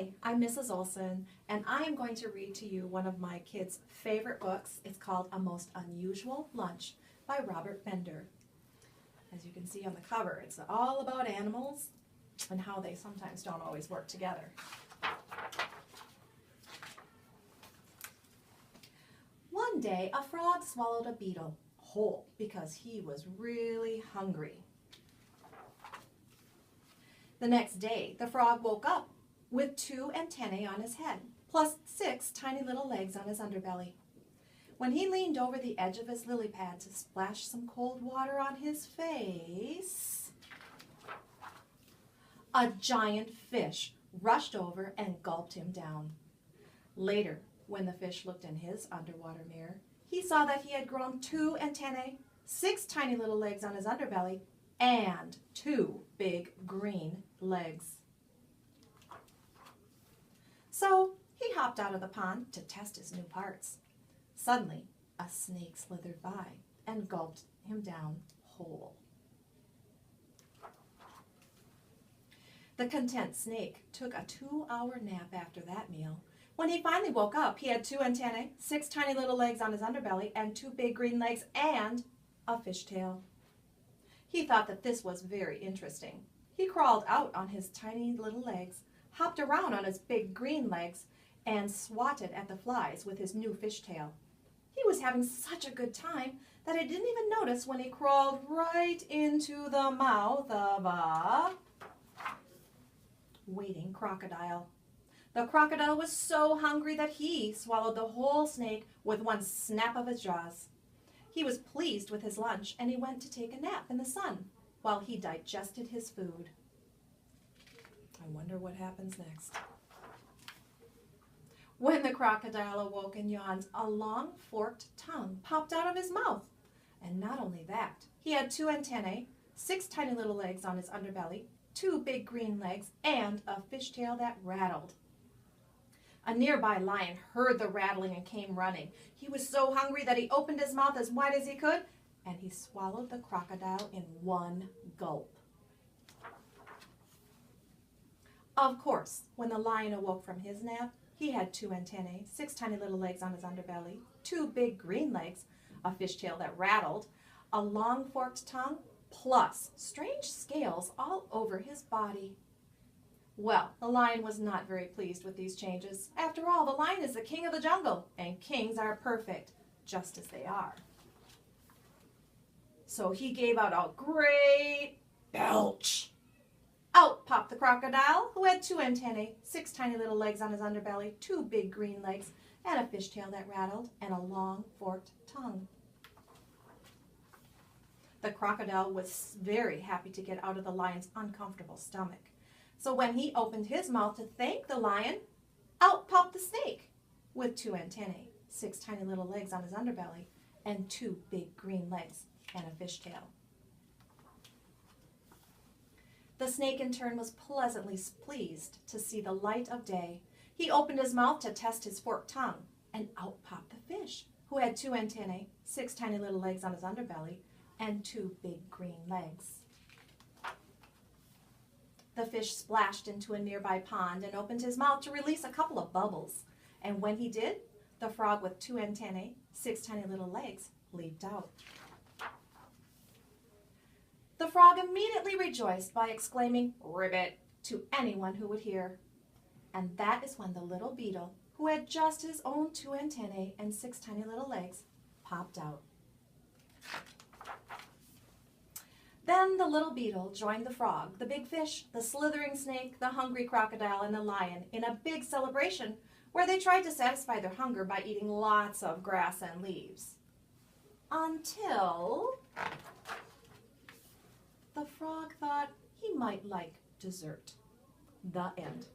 Hi, I'm Mrs. Olson, and I am going to read to you one of my kids' favorite books. It's called A Most Unusual Lunch by Robert Bender. As you can see on the cover, it's all about animals and how they sometimes don't always work together. One day, a frog swallowed a beetle whole because he was really hungry. The next day, the frog woke up with 2 antennae on his head, plus 6 tiny little legs on his underbelly. When he leaned over the edge of his lily pad to splash some cold water on his face, a giant fish rushed over and gulped him down. Later, when the fish looked in his underwater mirror, he saw that he had grown 2 antennae, 6 tiny little legs on his underbelly, and 2 big green legs. So he hopped out of the pond to test his new parts. Suddenly, a snake slithered by and gulped him down whole. The content snake took a 2-hour nap after that meal. When he finally woke up, he had 2 antennae, 6 tiny little legs on his underbelly, and 2 big green legs, and a fishtail. He thought that this was very interesting. He crawled out on his tiny little legs, hopped around on his big green legs, and swatted at the flies with his new fishtail. He was having such a good time that he didn't even notice when he crawled right into the mouth of a waiting crocodile. The crocodile was so hungry that he swallowed the whole snake with one snap of his jaws. He was pleased with his lunch, and he went to take a nap in the sun while he digested his food. I wonder what happens next. When the crocodile awoke and yawned, a long forked tongue popped out of his mouth. And not only that, he had 2 antennae, 6 tiny little legs on his underbelly, 2 big green legs, and a fishtail that rattled. A nearby lion heard the rattling and came running. He was so hungry that he opened his mouth as wide as he could, and he swallowed the crocodile in one gulp. Of course, when the lion awoke from his nap, he had 2 antennae, 6 tiny little legs on his underbelly, 2 big green legs, a fishtail that rattled, a long forked tongue, plus strange scales all over his body. Well, the lion was not very pleased with these changes. After all, the lion is the king of the jungle, and kings are perfect, just as they are. So he gave out a great belch. Out popped the crocodile, who had 2 antennae, 6 tiny little legs on his underbelly, 2 big green legs, and a fishtail that rattled, and a long forked tongue. The crocodile was very happy to get out of the lion's uncomfortable stomach. So when he opened his mouth to thank the lion, out popped the snake with 2 antennae, 6 tiny little legs on his underbelly, and 2 big green legs and a fishtail. The snake in turn was pleasantly pleased to see the light of day. He opened his mouth to test his forked tongue, and out popped the fish, who had 2 antennae, 6 tiny little legs on his underbelly, and 2 big green legs. The fish splashed into a nearby pond and opened his mouth to release a couple of bubbles. And when he did, the frog with 2 antennae, 6 tiny little legs, leaped out. The frog immediately rejoiced by exclaiming, "Ribbit," to anyone who would hear. And that is when the little beetle, who had just his own 2 antennae and 6 tiny little legs, popped out. Then the little beetle joined the frog, the big fish, the slithering snake, the hungry crocodile, and the lion in a big celebration where they tried to satisfy their hunger by eating lots of grass and leaves. Until the frog thought he might like dessert. The end.